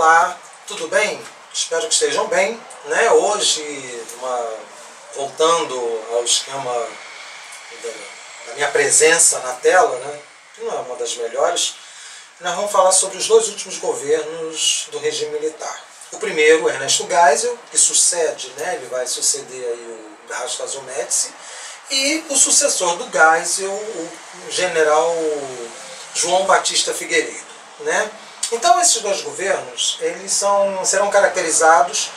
Olá, tudo bem? Espero que estejam bem, né? Hoje, voltando ao esquema da minha presença na tela, né? Que não é uma das melhores, nós vamos falar sobre os dois últimos governos do regime militar. O primeiro, Ernesto Geisel, que sucede, né? Ele vai suceder aí o Rastazzo Médici, e o sucessor do Geisel, o general João Batista Figueiredo, né? Então esses dois governos eles serão caracterizados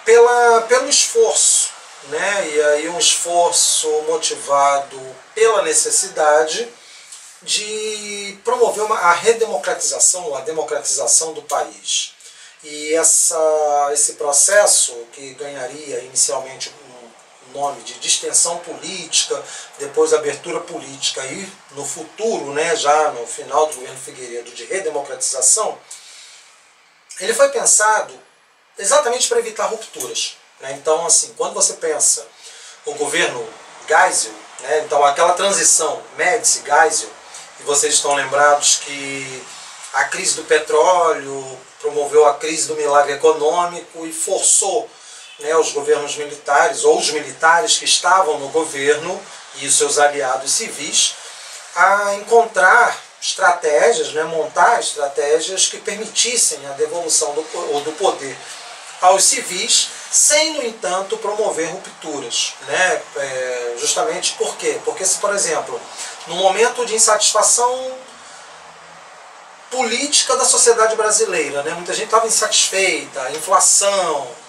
pelo esforço, né? E aí um esforço motivado pela necessidade de promover a redemocratização, a democratização do país. E esse processo, que ganharia inicialmente o nome de distensão política, depois abertura política e no futuro, né, já no final do governo Figueiredo, de redemocratização, ele foi pensado exatamente para evitar rupturas, né? Então, assim, quando você pensa o governo Geisel, né, então aquela transição Médici-Geisel, e vocês estão lembrados que a crise do petróleo promoveu a crise do milagre econômico e forçou, né, os governos militares, ou os militares que estavam no governo e os seus aliados civis, a encontrar estratégias, né, montar estratégias que permitissem a devolução do poder aos civis, sem, no entanto, promover rupturas, né? Justamente por quê? Porque se, por exemplo, no momento de insatisfação política da sociedade brasileira, né, muita gente estava insatisfeita, inflação,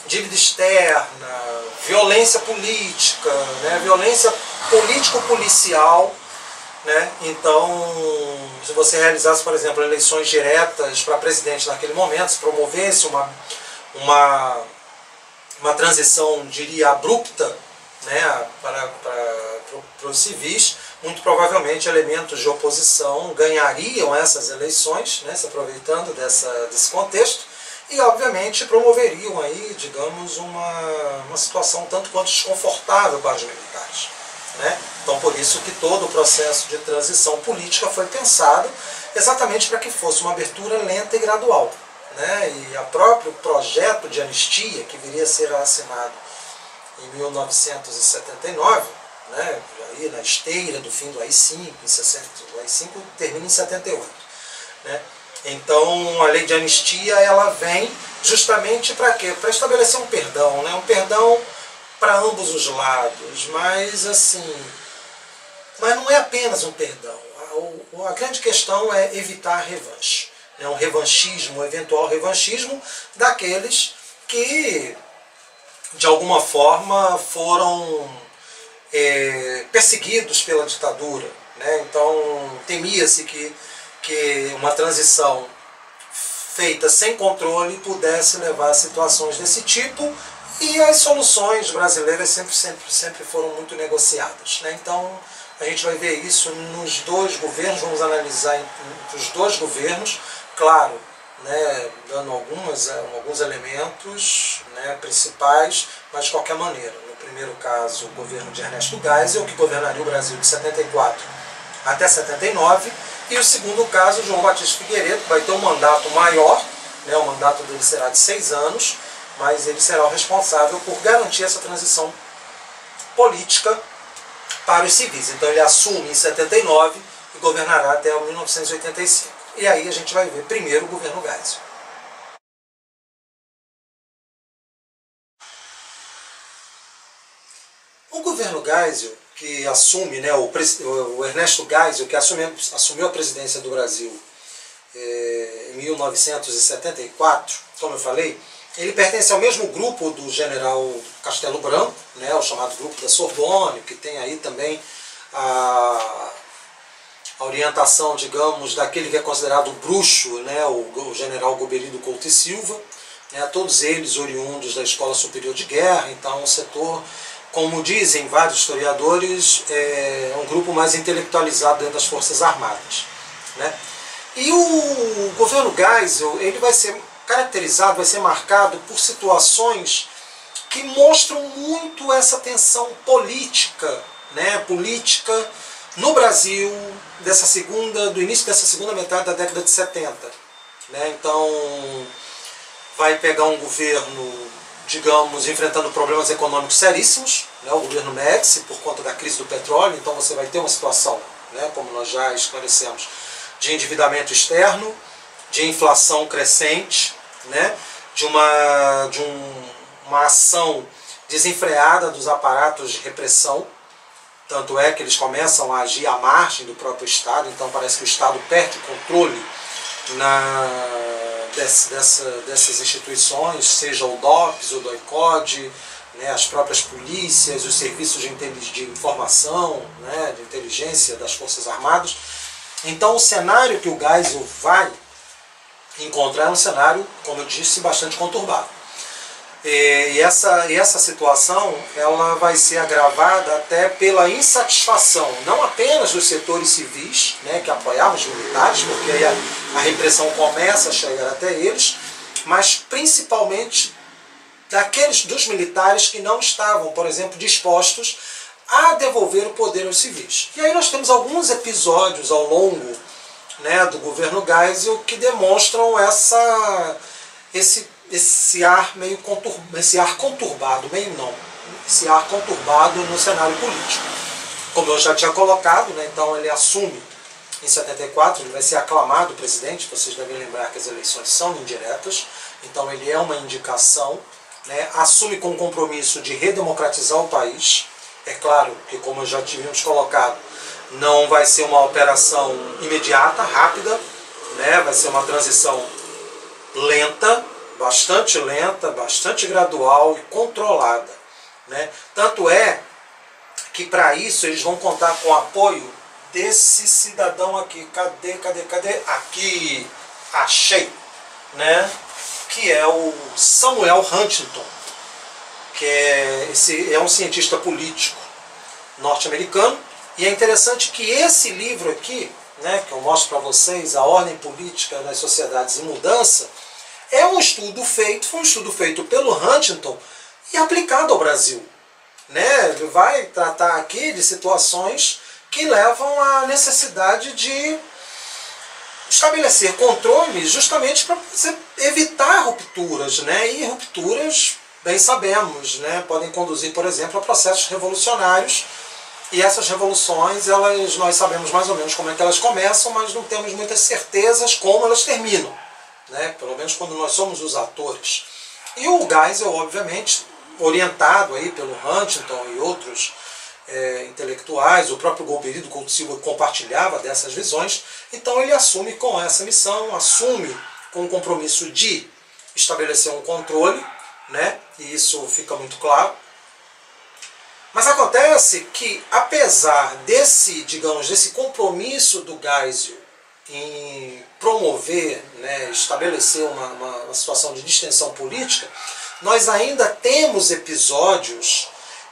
dívida externa, violência política, né, violência político-policial, né? Então, se você realizasse, por exemplo, eleições diretas para presidente naquele momento, se promovesse uma transição, diria, abrupta, né, para os civis, muito provavelmente elementos de oposição ganhariam essas eleições, né, se aproveitando desse contexto, e obviamente promoveriam aí, digamos, uma situação tanto quanto desconfortável para os militares, né? Então, por isso que todo o processo de transição política foi pensado exatamente para que fosse uma abertura lenta e gradual, né? E o próprio projeto de anistia, que viria a ser assinado em 1979, né, aí na esteira do fim do AI-5, o AI-5 termina em 78, né? Então a lei de anistia ela vem justamente para quê? Para estabelecer um perdão, né? Um perdão para ambos os lados, mas assim, mas não é apenas um perdão. A grande questão é evitar a revanche, né? Um revanchismo, um eventual revanchismo daqueles que de alguma forma foram perseguidos pela ditadura, né? Então temia-se que uma transição feita sem controle pudesse levar a situações desse tipo, e as soluções brasileiras sempre foram muito negociadas, né? Então a gente vai ver isso nos dois governos, vamos analisar entre os dois governos, claro, né, dando alguns elementos, né, principais, mas de qualquer maneira. No primeiro caso, o governo de Ernesto Geisel, que governaria o Brasil de 74 até 79, e o segundo caso, João Batista Figueiredo, que vai ter um mandato maior, né, o mandato dele será de 6 anos, mas ele será o responsável por garantir essa transição política para os civis. Então ele assume em 79 e governará até 1985. E aí a gente vai ver primeiro o governo Geisel. O governo Geisel, que assume, né, o Ernesto Geisel, que assumiu a presidência do Brasil em 1974, como eu falei, ele pertence ao mesmo grupo do general Castelo Branco, né, o chamado grupo da Sorbonne, que tem aí também a orientação, digamos, daquele que é considerado o bruxo, né, o general Goberido Couto e Silva, né, todos eles oriundos da Escola Superior de Guerra. Então o setor, como dizem vários historiadores, é um grupo mais intelectualizado dentro das Forças Armadas, né? E o governo Geisel, ele vai ser caracterizado, vai ser marcado por situações que mostram muito essa tensão política, né, política no Brasil do início dessa segunda metade da década de 70. Né? Então, vai pegar um governo, digamos, enfrentando problemas econômicos seríssimos, né, o governo Médici, por conta da crise do petróleo. Então você vai ter uma situação, né, como nós já esclarecemos, de endividamento externo, de inflação crescente, né, de uma ação desenfreada dos aparatos de repressão. Tanto é que eles começam a agir à margem do próprio Estado, então parece que o Estado perde o controle dessas instituições, seja o DOPS, o DOI-CODE, né, as próprias polícias, os serviços de informação, né, de inteligência das Forças Armadas. Então o cenário que o Geisel vai encontrar é um cenário, como eu disse, bastante conturbado. E essa situação ela vai ser agravada até pela insatisfação, não apenas dos setores civis, né, que apoiavam os militares, porque aí a repressão começa a chegar até eles, mas principalmente dos militares que não estavam, por exemplo, dispostos a devolver o poder aos civis. E aí nós temos alguns episódios ao longo, né, do governo Geisel que demonstram esse ar meio conturbado, esse ar conturbado no cenário político. Como eu já tinha colocado, né, então ele assume em 74, ele vai ser aclamado presidente. Vocês devem lembrar que as eleições são indiretas, então ele é uma indicação, né, assume com o compromisso de redemocratizar o país. É claro que, como já tínhamos colocado, não vai ser uma operação imediata, rápida, né, vai ser uma transição lenta, bastante gradual e controlada, né? Tanto é que para isso eles vão contar com o apoio desse cidadão aqui. Cadê? Aqui, achei, né? Que é o Samuel Huntington, que é um cientista político norte-americano. E é interessante que esse livro aqui, né, que eu mostro para vocês, A Ordem Política das Sociedades em Mudança, foi um estudo feito pelo Huntington e aplicado ao Brasil, né? Ele vai tratar aqui de situações que levam à necessidade de estabelecer controles justamente para evitar rupturas, né? E rupturas, bem sabemos, né, podem conduzir, por exemplo, a processos revolucionários. E essas revoluções, nós sabemos mais ou menos como é que elas começam, mas não temos muitas certezas como elas terminam, né? Pelo menos quando nós somos os atores. E o Geisel, obviamente, orientado aí pelo Huntington e outros intelectuais, o próprio Golbery do Couto Silva compartilhava dessas visões, então ele assume com essa missão, assume com o compromisso de estabelecer um controle, né? E isso fica muito claro. Mas acontece que, apesar desse compromisso do Geisel em promover, né, estabelecer uma situação de distensão política, nós ainda temos episódios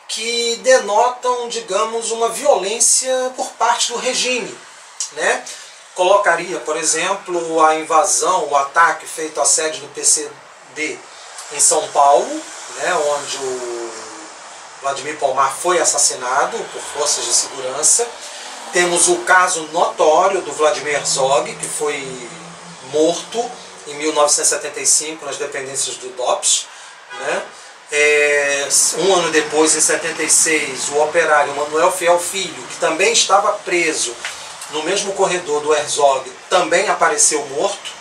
que denotam, digamos, uma violência por parte do regime, né? Colocaria, por exemplo, a invasão, o ataque feito à sede do PCB em São Paulo, né, onde o Vladimir Pomar foi assassinado por forças de segurança. Temos o caso notório do Vladimir Herzog, que foi morto em 1975 nas dependências do DOPS, né? Um ano depois, em 76, o operário Manuel Fiel Filho, que também estava preso no mesmo corredor do Herzog, também apareceu morto,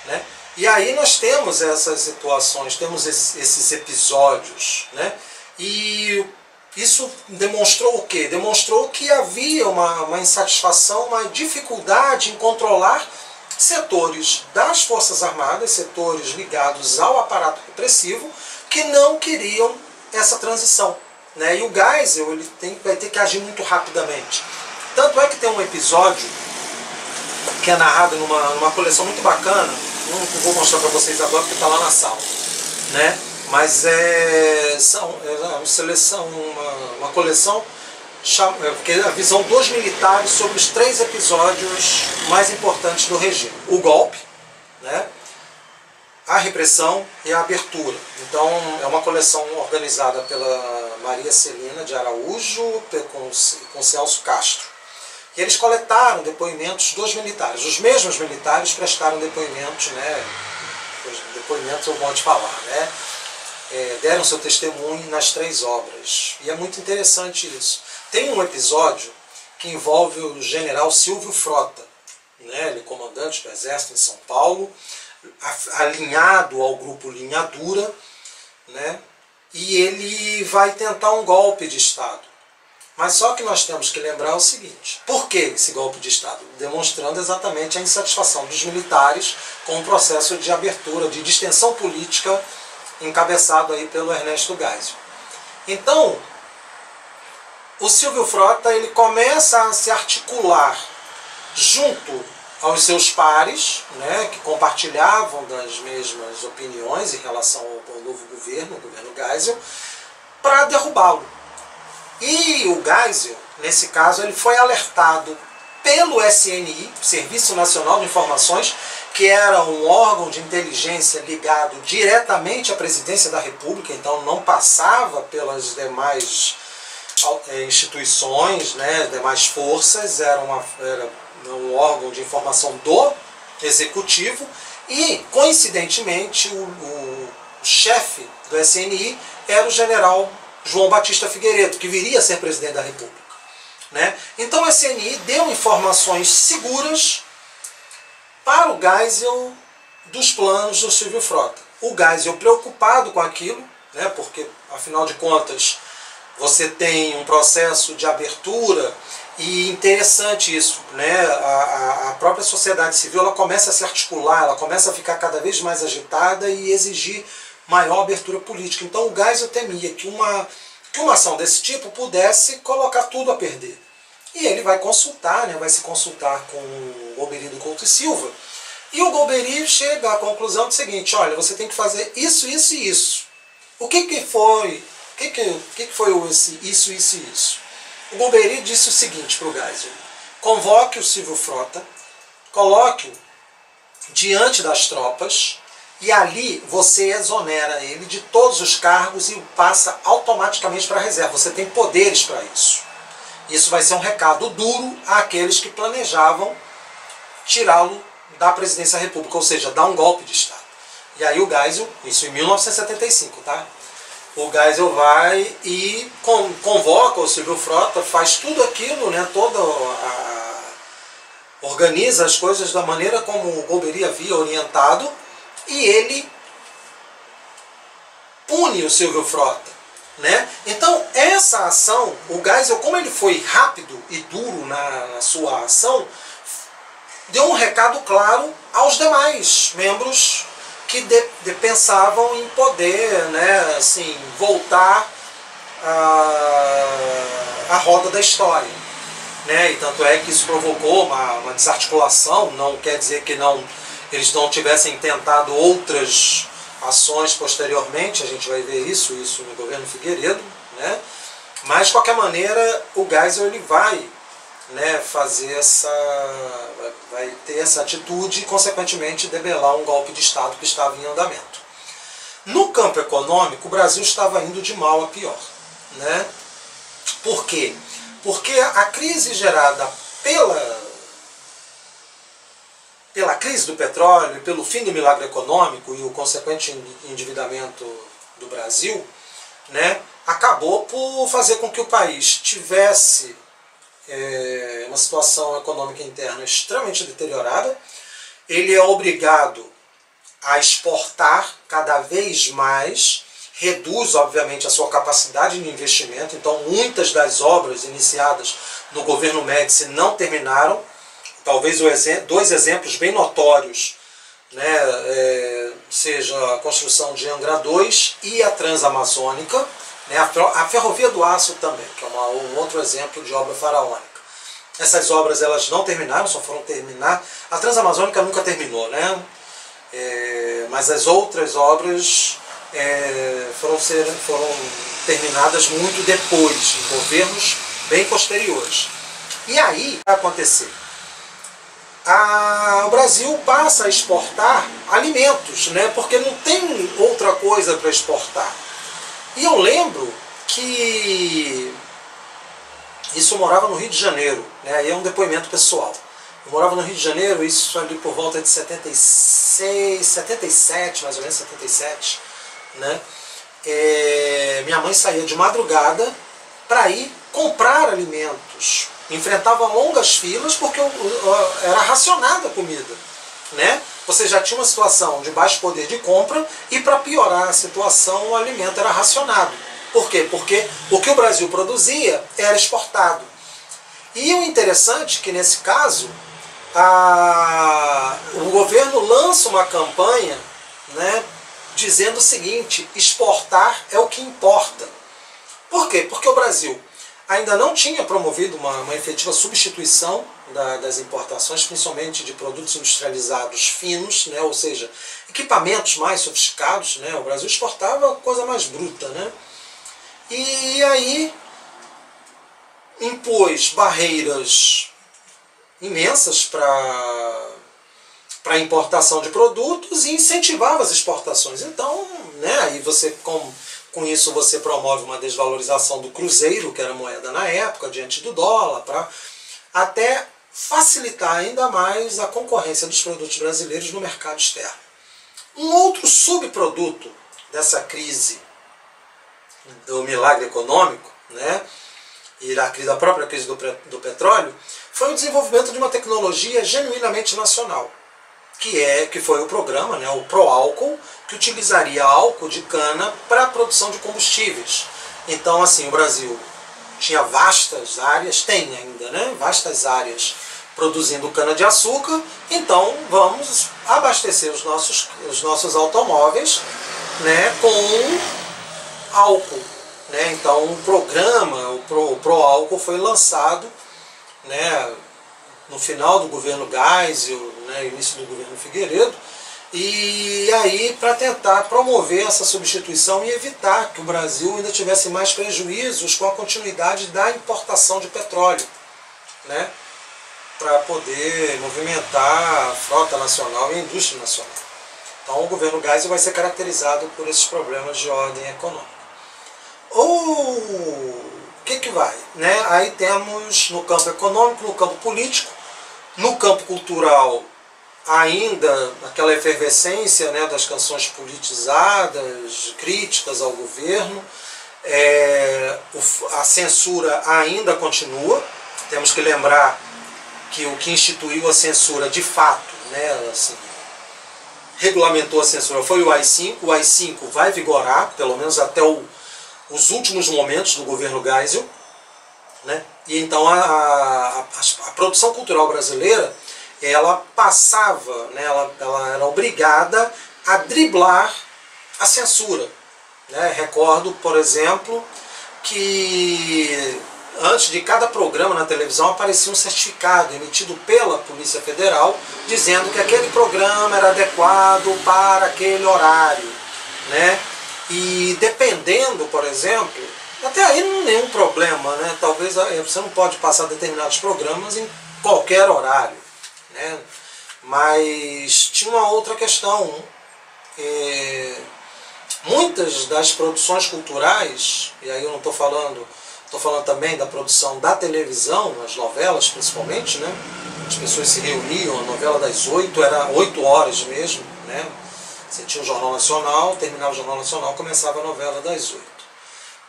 né? E aí nós temos essas situações, temos esses episódios, né? E isso demonstrou o quê? Demonstrou que havia uma insatisfação, uma dificuldade em controlar setores das Forças Armadas, setores ligados ao aparato repressivo, que não queriam essa transição, né? E o Geisel vai ter que agir muito rapidamente. Tanto é que tem um episódio que é narrado numa coleção muito bacana, não vou mostrar para vocês agora porque está lá na sala, né? Mas é uma coleção que é a visão dos militares sobre os 3 episódios mais importantes do regime. O golpe, né, a repressão e a abertura. Então é uma coleção organizada pela Maria Celina de Araújo com Celso Castro. E eles coletaram depoimentos dos militares. Os mesmos militares prestaram depoimentos, né, depoimentos eu vou te falar, né? Deram seu testemunho nas 3 obras. E é muito interessante isso. Tem um episódio que envolve o general Silvio Frota, né? Ele é comandante do Exército em São Paulo, alinhado ao grupo Linha Dura, né? E ele vai tentar um golpe de Estado. Mas só que nós temos que lembrar o seguinte: por que esse golpe de Estado? Demonstrando exatamente a insatisfação dos militares com o processo de abertura, de distensão política encabeçado aí pelo Ernesto Geisel. Então, o Silvio Frota ele começa a se articular junto aos seus pares, né, que compartilhavam das mesmas opiniões em relação ao novo governo, o governo Geisel, para derrubá-lo. E o Geisel, nesse caso, ele foi alertado pelo SNI, Serviço Nacional de Informações, que era um órgão de inteligência ligado diretamente à presidência da República, então não passava pelas demais instituições, né, demais forças, era um órgão de informação do Executivo, e, coincidentemente, o chefe do SNI era o general João Batista Figueiredo, que viria a ser presidente da República, né? Então o SNI deu informações seguras para o Geisel dos planos do Silvio Frota. O Geisel preocupado com aquilo, né, porque, afinal de contas, você tem um processo de abertura, e interessante isso, né? A própria sociedade civil ela começa a se articular, ela começa a ficar cada vez mais agitada e exigir maior abertura política. Então o Geisel temia que uma ação desse tipo pudesse colocar tudo a perder. E ele vai consultar, né? Vai se consultar com o Golbery do Couto e Silva, e o Golbery chega à conclusão do seguinte: olha, você tem que fazer isso, isso e isso. O que foi esse isso, isso e isso? O Golbery disse o seguinte para o Geisel: convoque o Silvio Frota, coloque-o diante das tropas, e ali você exonera ele de todos os cargos e o passa automaticamente para a reserva. Você tem poderes para isso. Isso vai ser um recado duro àqueles que planejavam tirá-lo da presidência da República, ou seja, dar um golpe de Estado. E aí o Geisel, isso em 1975, tá? O Geisel vai e convoca o Silvio Frota, faz tudo aquilo, né, organiza as coisas da maneira como o Golbery havia orientado, e ele pune o Silvio Frota, né? Então essa ação, o Geisel, como ele foi rápido e duro na sua ação, deu um recado claro aos demais membros que pensavam em poder, né, assim, voltar à roda da história, né? E tanto é que isso provocou uma desarticulação. Não quer dizer que eles não tivessem tentado outras ações posteriormente, a gente vai ver isso no governo Figueiredo, né? Mas de qualquer maneira o Geisel ele vai, né, vai ter essa atitude e consequentemente debelar um golpe de Estado que estava em andamento. No campo econômico, o Brasil estava indo de mal a pior, né? Por quê? Porque a crise gerada pela crise do petróleo e pelo fim do milagre econômico e o consequente endividamento do Brasil, né, acabou por fazer com que o país tivesse uma situação econômica interna extremamente deteriorada. Ele é obrigado a exportar cada vez mais, reduz obviamente a sua capacidade de investimento, então muitas das obras iniciadas no governo Médici não terminaram. Talvez dois exemplos bem notórios, né, seja a construção de Angra 2 e a Transamazônica, né, a Ferrovia do Aço também, que é um outro exemplo de obra faraônica. Essas obras elas não terminaram, só foram terminar. A Transamazônica nunca terminou, né? Mas as outras obras foram terminadas muito depois, em governos bem posteriores. E aí vai acontecer? O Brasil passa a exportar alimentos, né, porque não tem outra coisa para exportar. E eu lembro que isso eu morava no Rio de Janeiro, né, aí é um depoimento pessoal. Eu morava no Rio de Janeiro, isso ali por volta de 76, 77, mais ou menos 77, né? Minha mãe saía de madrugada para ir comprar alimentos. Enfrentava longas filas porque era racionada a comida, né? Você já tinha uma situação de baixo poder de compra e, para piorar a situação, o alimento era racionado. Por quê? Porque o que o Brasil produzia era exportado. E o interessante é que, nesse caso, o governo lança uma campanha, né, dizendo o seguinte: exportar é o que importa. Por quê? Porque o Brasil ainda não tinha promovido uma efetiva substituição das importações, principalmente de produtos industrializados finos, né, ou seja, equipamentos mais sofisticados, né. O Brasil exportava coisa mais bruta, né. E aí impôs barreiras imensas para a importação de produtos e incentivava as exportações. Então, né, aí você, com isso você promove uma desvalorização do cruzeiro, que era a moeda na época, diante do dólar, para até facilitar ainda mais a concorrência dos produtos brasileiros no mercado externo. Um outro subproduto dessa crise do milagre econômico, né, e da própria crise do petróleo, foi o desenvolvimento de uma tecnologia genuinamente nacional, que foi o programa, né, o Proálcool, que utilizaria álcool de cana para a produção de combustíveis. Então, assim, o Brasil tinha vastas áreas, tem ainda, né, vastas áreas produzindo cana-de-açúcar, então vamos abastecer os nossos automóveis, né, com álcool. Né? Então o programa, o Proálcool, foi lançado, né, no final do governo Geisel, né, início do governo Figueiredo, e aí para tentar promover essa substituição e evitar que o Brasil ainda tivesse mais prejuízos com a continuidade da importação de petróleo, né, para poder movimentar a frota nacional e a indústria nacional. Então o governo Geisel vai ser caracterizado por esses problemas de ordem econômica. O que vai? Né? Aí temos no campo econômico, no campo político, no campo cultural, ainda aquela efervescência, né, das canções politizadas, críticas ao governo. A censura ainda continua. Temos que lembrar que o que instituiu a censura de fato, né, assim, regulamentou a censura, foi o AI-5. O AI-5 vai vigorar, pelo menos até os últimos momentos do governo Geisel, né? E então a produção cultural brasileira, ela passava, né, ela era obrigada a driblar a censura, né? Recordo, por exemplo, que antes de cada programa na televisão aparecia um certificado emitido pela Polícia Federal dizendo que aquele programa era adequado para aquele horário, né? E dependendo, por exemplo, até aí não tem nenhum problema, né? Talvez você não pode passar determinados programas em qualquer horário, né? Mas tinha uma outra questão. Muitas das produções culturais, e aí eu não estou falando também da produção da televisão, as novelas principalmente, né? As pessoas se reuniam, a novela das 8 era 8 horas mesmo, né? Você tinha o Jornal Nacional, terminava o Jornal Nacional, começava a novela das 8.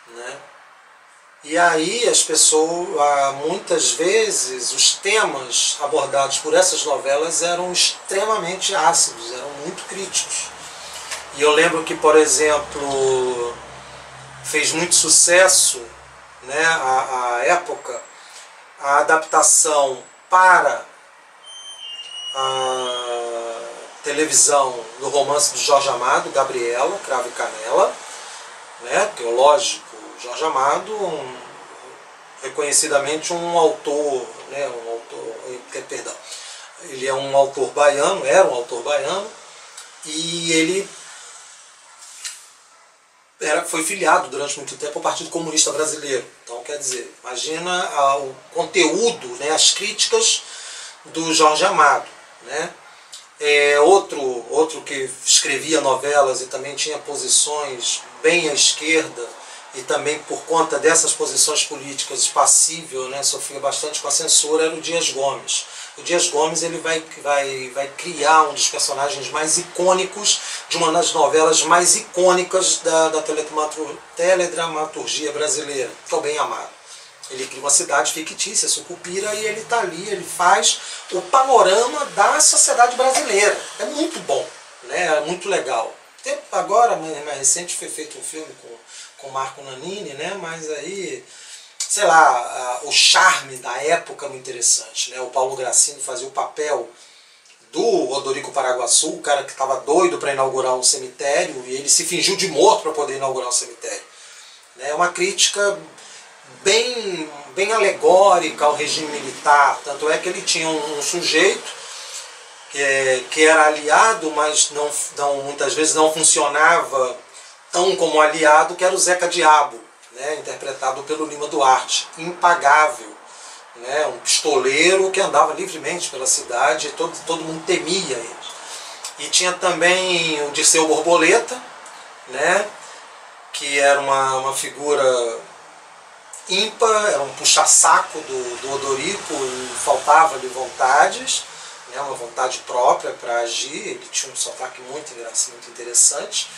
Né? E aí as pessoas, muitas vezes, os temas abordados por essas novelas eram extremamente ácidos, eram muito críticos. E eu lembro que, por exemplo, fez muito sucesso, né, à época, a adaptação para a televisão do romance de Jorge Amado, Gabriela, Cravo e Canela, né, porque, lógico, Jorge Amado, reconhecidamente um autor, né, perdão, ele é um autor baiano, era um autor baiano, e ele foi filiado durante muito tempo ao Partido Comunista Brasileiro. Então, quer dizer, imagina o conteúdo, né, as críticas do Jorge Amado, né? Outro que escrevia novelas e também tinha posições bem à esquerda e também por conta dessas posições políticas passível, né, sofria bastante com a censura, era o Dias Gomes. O Dias Gomes ele vai criar um dos personagens mais icônicos, de uma das novelas mais icônicas da teledramaturgia brasileira, que é o Bem Amado. Ele cria uma cidade fictícia, Sucupira, e ele está ali, ele faz o panorama da sociedade brasileira. É muito bom, né? É muito legal. Agora, mais recente, foi feito um filme com Marco Nanini, né? Mas aí, sei lá, o charme da época é muito interessante, né? O Paulo Gracindo fazia o papel do Odorico Paraguaçu, o cara que estava doido para inaugurar um cemitério, e ele se fingiu de morto para poder inaugurar um cemitério. É uma crítica bem alegórica ao regime militar, tanto é que ele tinha um sujeito que era aliado, mas muitas vezes não funcionava tão como aliado, que era o Zeca Diabo, né, interpretado pelo Lima Duarte, impagável, né, um pistoleiro que andava livremente pela cidade, e todo mundo temia ele. E tinha também o Dirceu Borboleta, né, que era uma figura ímpar, era um puxa-saco do Odorico, e faltava-lhe vontades, né, uma vontade própria para agir. Ele tinha um sotaque muito engraçado, muito interessante.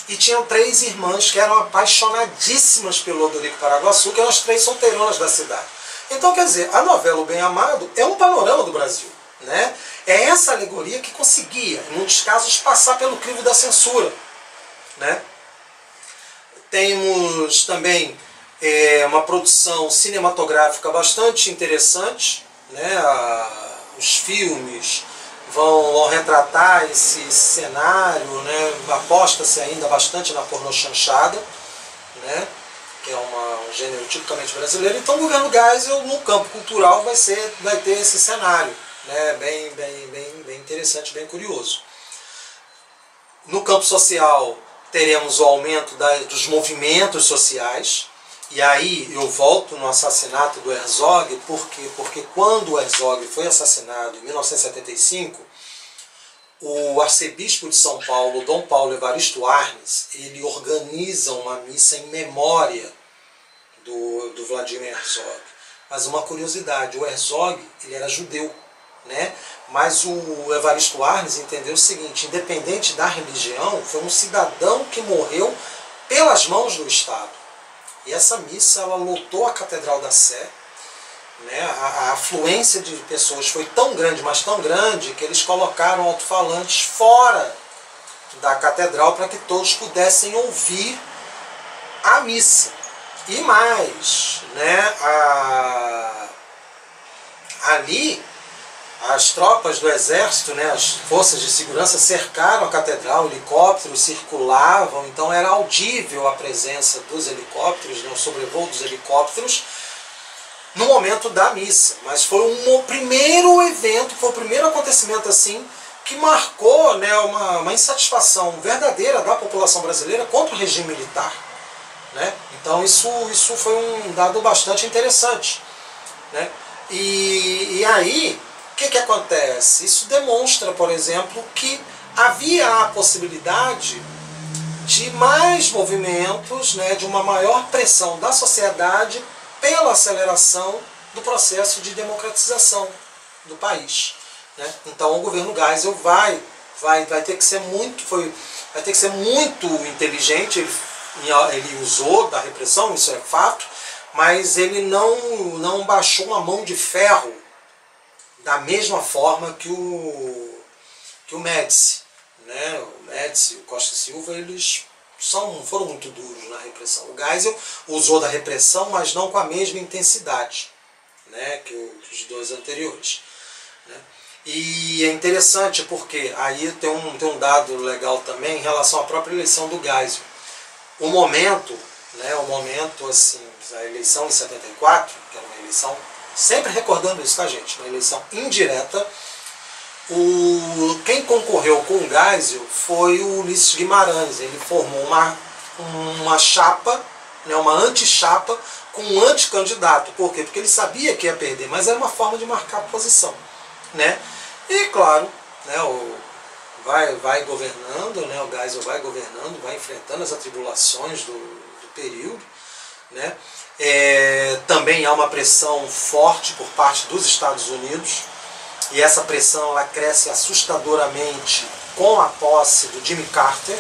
E tinham 3 irmãs que eram apaixonadíssimas pelo Odorico Paraguaçu, que eram as 3 solteironas da cidade. Então, quer dizer, a novela O Bem Amado é um panorama do Brasil, né? É essa alegoria que conseguia, em muitos casos, passar pelo crivo da censura, né? Temos também uma produção cinematográfica bastante interessante, né? Os filmes vão retratar esse cenário, né? Aposta-se ainda bastante na pornochanchada, né? Que é um gênero tipicamente brasileiro. Então o governo Geisel, no campo cultural, vai ter esse cenário, né? Bem interessante, bem curioso. No campo social, teremos o aumento dos movimentos sociais. E aí eu volto no assassinato do Herzog, porque quando o Herzog foi assassinado em 1975, o arcebispo de São Paulo, Dom Paulo Evaristo Arnes, ele organiza uma missa em memória do Vladimir Herzog. Mas uma curiosidade, o Herzog ele era judeu, né? Mas o Evaristo Arnes entendeu o seguinte: independente da religião, foi um cidadão que morreu pelas mãos do Estado. E essa missa ela lotou a Catedral da Sé, né? A afluência de pessoas foi tão grande, mas tão grande, que eles colocaram alto-falantes fora da catedral para que todos pudessem ouvir a missa. E mais, né? Ali as tropas do exército, né, as forças de segurança cercaram a catedral, helicópteros circulavam, então era audível a presença dos helicópteros, né, o sobrevoo dos helicópteros, no momento da missa. Mas foi um primeiro evento, foi o primeiro acontecimento assim, que marcou, né, uma insatisfação verdadeira da população brasileira contra o regime militar, né? Então isso foi um dado bastante interessante, né? E aí, o que acontece? Isso demonstra, por exemplo, que havia a possibilidade de mais movimentos, né, de uma maior pressão da sociedade pela aceleração do processo de democratização do país, né? Então o governo Geisel vai ter que ser muito inteligente. Ele usou da repressão, isso é fato, mas ele não baixou uma mão de ferro da mesma forma que o Médici, né? O Médici e o Costa e Silva, eles foram muito duros na repressão. O Geisel usou da repressão, mas não com a mesma intensidade, né, que os dois anteriores, né? E é interessante porque aí tem um dado legal também em relação à própria eleição do Geisel. O momento assim, a eleição em 74, que era uma eleição, sempre recordando isso, tá, gente? Uma eleição indireta. Quem concorreu com o Geisel foi o Ulisses Guimarães. Ele formou uma chapa, né, uma antichapa com um anticandidato. Por quê? Porque ele sabia que ia perder, mas era uma forma de marcar posição, né? E claro, né, vai governando, né, o Geisel vai governando, vai enfrentando as atribulações do período, né? Também há uma pressão forte por parte dos Estados Unidos, e essa pressão ela cresce assustadoramente com a posse do Jimmy Carter,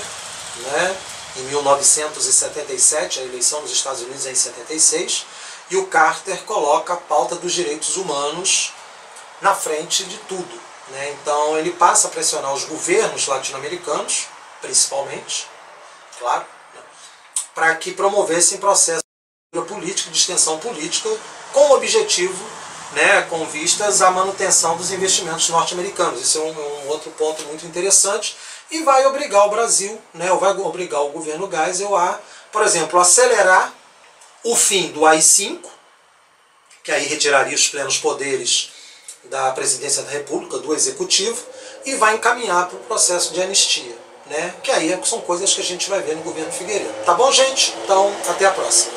né? Em 1977, a eleição dos Estados Unidos é em 76, e o Carter coloca a pauta dos direitos humanos na frente de tudo, né? Então ele passa a pressionar os governos latino-americanos, principalmente, claro, né? Para que promovessem processo política, de extensão política, com o objetivo, né, com vistas à manutenção dos investimentos norte-americanos. Isso é um outro ponto muito interessante e vai obrigar o Brasil, né, ou vai obrigar o governo Geisel a, por exemplo, acelerar o fim do AI-5, que aí retiraria os plenos poderes da Presidência da República, do Executivo, e vai encaminhar para o processo de anistia, né, que aí são coisas que a gente vai ver no governo Figueiredo. Tá bom, gente? Então, até a próxima.